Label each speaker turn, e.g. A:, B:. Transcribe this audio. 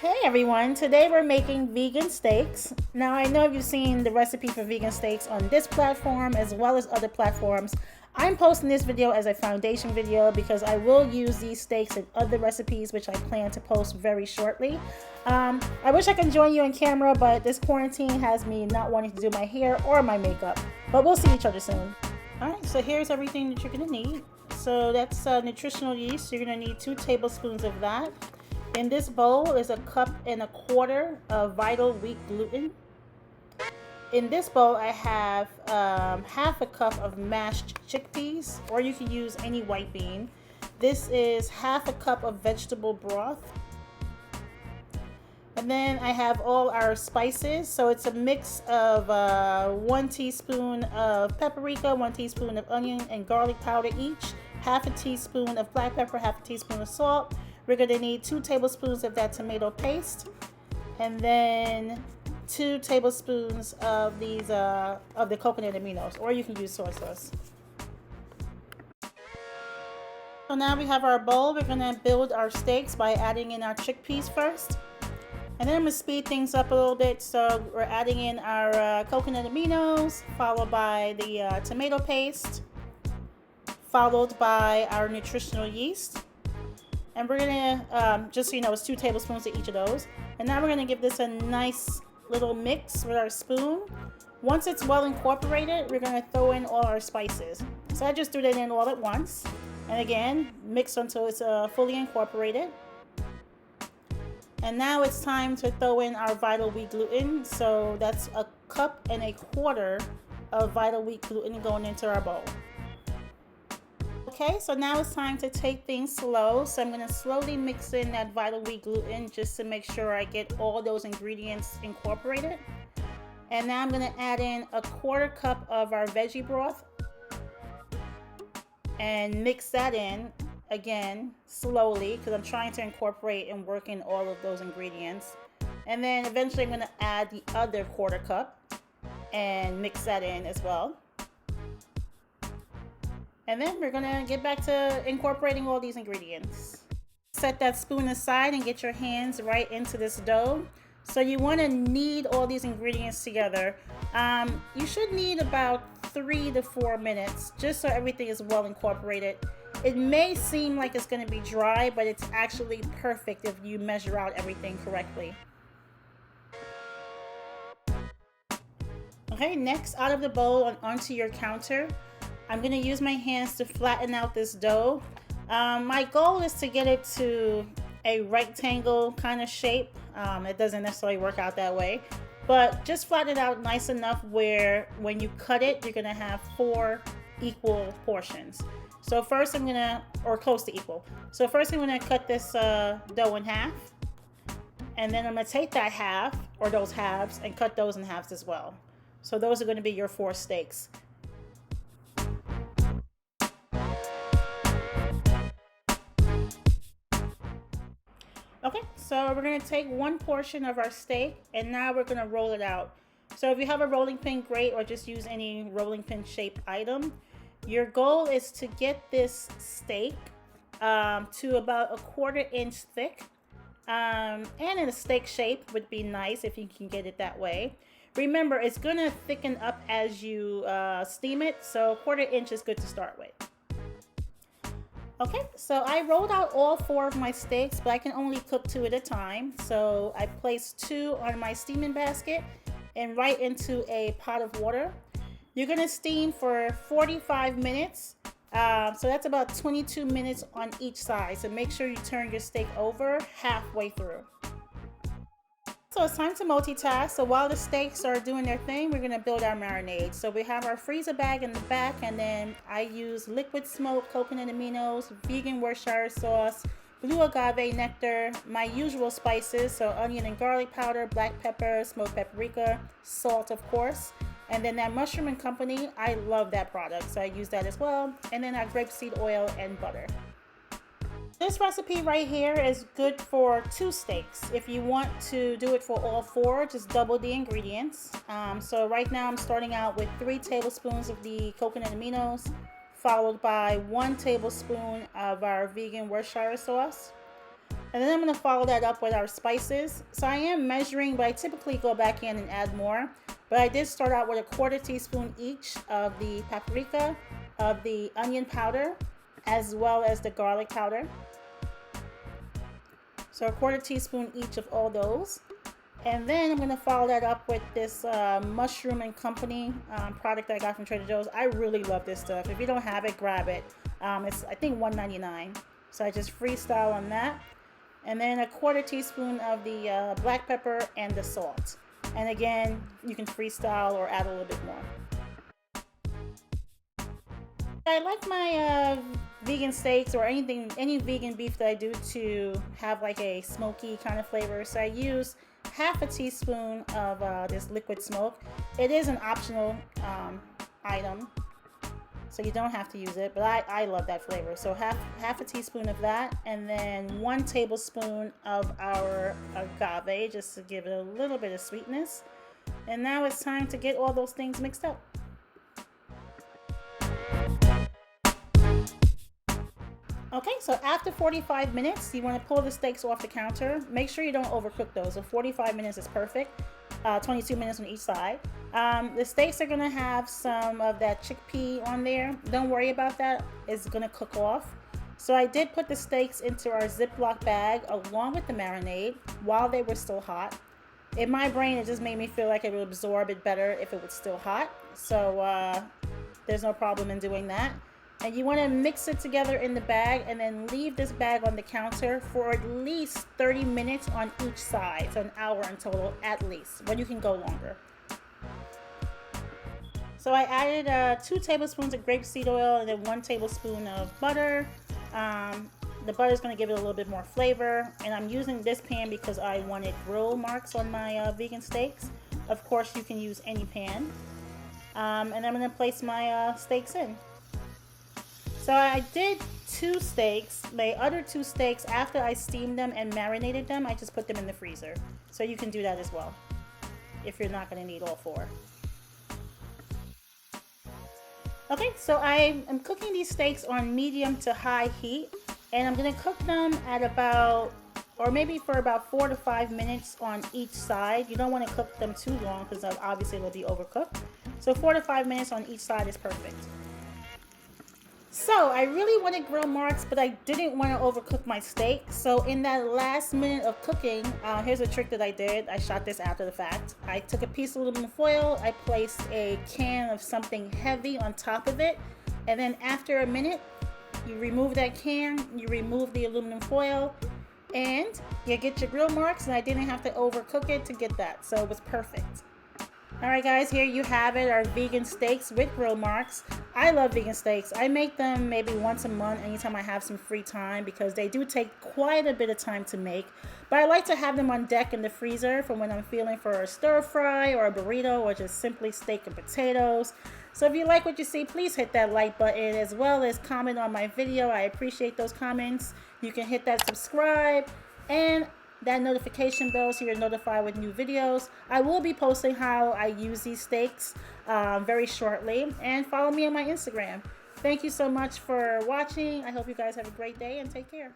A: Hey everyone, today we're making vegan steaks. Now I know you've seen the recipe for vegan steaks on this platform as well as other platforms. I'm posting this video as a foundation video because I will use these steaks in other recipes which I plan to post very shortly. I wish I could join you on camera, but this quarantine has me not wanting to do my hair or my makeup. But we'll see each other soon. Alright, so here's everything that you're going to need. So that's nutritional yeast. You're going to need 2 tablespoons of that. In this bowl is 1.25 cups of vital wheat gluten. In this bowl I have half a cup of mashed chickpeas, or you can use any white bean. This is half a cup of vegetable broth. And then I have all our spices. So it's a mix of 1 teaspoon of paprika, 1 teaspoon of onion and garlic powder each, half a teaspoon of black pepper, half a teaspoon of salt. We're going to need 2 tablespoons of that tomato paste, and then 2 tablespoons of these of the coconut aminos, or you can use soy sauce. So now we have our bowl. We're going to build our steaks by adding in our chickpeas first, and then I'm going to speed things up a little bit. So we're adding in our coconut aminos, followed by the tomato paste, followed by our nutritional yeast. And we're gonna, just so you know, it's 2 tablespoons of each of those. And now we're gonna give this a nice little mix with our spoon. Once it's well incorporated, we're gonna throw in all our spices. So I just threw that in all at once. And again, mix until it's fully incorporated. And now it's time to throw in our vital wheat gluten. So that's 1.25 cups of vital wheat gluten going into our bowl. Okay, so now it's time to take things slow. So I'm going to slowly mix in that vital wheat gluten just to make sure I get all those ingredients incorporated. And now I'm going to add in 1/4 cup of our veggie broth and mix that in again slowly because I'm trying to incorporate and work in all of those ingredients. And then eventually I'm going to add the other 1/4 cup and mix that in as well. And then we're gonna get back to incorporating all these ingredients. Set that spoon aside and get your hands right into this dough. So you wanna knead all these ingredients together. You should knead about 3 to 4 minutes, just so everything is well incorporated. It may seem like it's gonna be dry, but it's actually perfect if you measure out everything correctly. Okay, next out of the bowl and onto your counter. I'm going to use my hands to flatten out this dough. My goal is to get it to a rectangle kind of shape. It doesn't necessarily work out that way, but just flatten it out nice enough where when you cut it, you're going to have 4 equal portions. So first I'm going to, or close to equal. So first I'm going to cut this dough in half, and then I'm going to take that half, or those halves, and cut those in halves as well. So those are going to be your 4 steaks. Okay, so we're going to take 1 portion of our steak and now we're going to roll it out. So if you have a rolling pin, great, or just use any rolling pin shaped item. Your goal is to get this steak to about 1/4 inch thick. And in a steak shape would be nice if you can get it that way. Remember, it's going to thicken up as you steam it, so 1/4 inch is good to start with. Okay, so I rolled out all 4 of my steaks, but I can only cook 2 at a time. So I placed 2 on my steaming basket and right into a pot of water. You're gonna steam for 45 minutes. So that's about 22 minutes on each side. So make sure you turn your steak over halfway through. So it's time to multitask. So while the steaks are doing their thing, we're gonna build our marinade. So we have our freezer bag in the back, and then I use liquid smoked coconut aminos, vegan Worcestershire sauce, blue agave nectar, my usual spices, so onion and garlic powder, black pepper, smoked paprika, salt of course, and then that Mushroom and Company, I love that product, so I use that as well, and then our grapeseed oil and butter. This recipe right here is good for 2 steaks. If you want to do it for all 4, just double the ingredients. So right now I'm starting out with 3 tablespoons of the coconut aminos, followed by 1 tablespoon of our vegan Worcestershire sauce. And then I'm going to follow that up with our spices. So I am measuring, but I typically go back in and add more. But I did start out with a 1/4 teaspoon each of the paprika, of the onion powder, as well as the garlic powder. So a 1/4 teaspoon each of all those. And then I'm going to follow that up with this Mushroom and Company product that I got from Trader Joe's. I really love this stuff. If you don't have it, grab it. It's, I think, $1.99. So I just freestyle on that. And then a 1/4 teaspoon of the black pepper and the salt. And again, you can freestyle or add a little bit more. I like my vegan steaks or any vegan beef that I do to have like a smoky kind of flavor. So I use 1/2 teaspoon of this liquid smoke. It is an optional item, so you don't have to use it, but I love that flavor. So half a teaspoon of that, and then 1 tablespoon of our agave, just to give it a little bit of sweetness. And now it's time to get all those things mixed up. Okay, so after 45 minutes, you want to pull the steaks off the counter. Make sure you don't overcook those. So 45 minutes is perfect. 22 minutes on each side. The steaks are going to have some of that chickpea on there. Don't worry about that. It's going to cook off. So I did put the steaks into our Ziploc bag along with the marinade while they were still hot. In my brain, it just made me feel like it would absorb it better if it was still hot. So there's no problem in doing that. And you want to mix it together in the bag and then leave this bag on the counter for at least 30 minutes on each side. So an hour in total at least, but you can go longer. So I added 2 tablespoons of grapeseed oil and then 1 tablespoon of butter. The butter is going to give it a little bit more flavor. And I'm using this pan because I wanted grill marks on my vegan steaks. Of course, you can use any pan. And I'm going to place my steaks in. So I did 2 steaks. My other 2 steaks, after I steamed them and marinated them, I just put them in the freezer. So you can do that as well, if you're not going to need all 4. Okay, so I am cooking these steaks on medium to high heat. And I'm going to cook them at about, or maybe for about 4 to 5 minutes on each side. You don't want to cook them too long because obviously they'll be overcooked. So 4 to 5 minutes on each side is perfect. So I really wanted grill marks, but I didn't want to overcook my steak. So in that last minute of cooking, here's a trick that I did. I shot this after the fact. I took a piece of aluminum foil. I placed a can of something heavy on top of it. And then after a minute, you remove that can, you remove the aluminum foil, and you get your grill marks. And I didn't have to overcook it to get that. So it was perfect. Alright guys, here you have it, our vegan steaks with grill marks. I love vegan steaks. I make them maybe once a month anytime I have some free time because they do take quite a bit of time to make. But I like to have them on deck in the freezer for when I'm feeling for a stir fry or a burrito or just simply steak and potatoes. So if you like what you see, please hit that like button as well as comment on my video. I appreciate those comments. You can hit that subscribe and that notification bell so you're notified with new videos. I will be posting how I use these steaks very shortly, and follow me on my Instagram. Thank you so much for watching. I hope you guys have a great day and take care.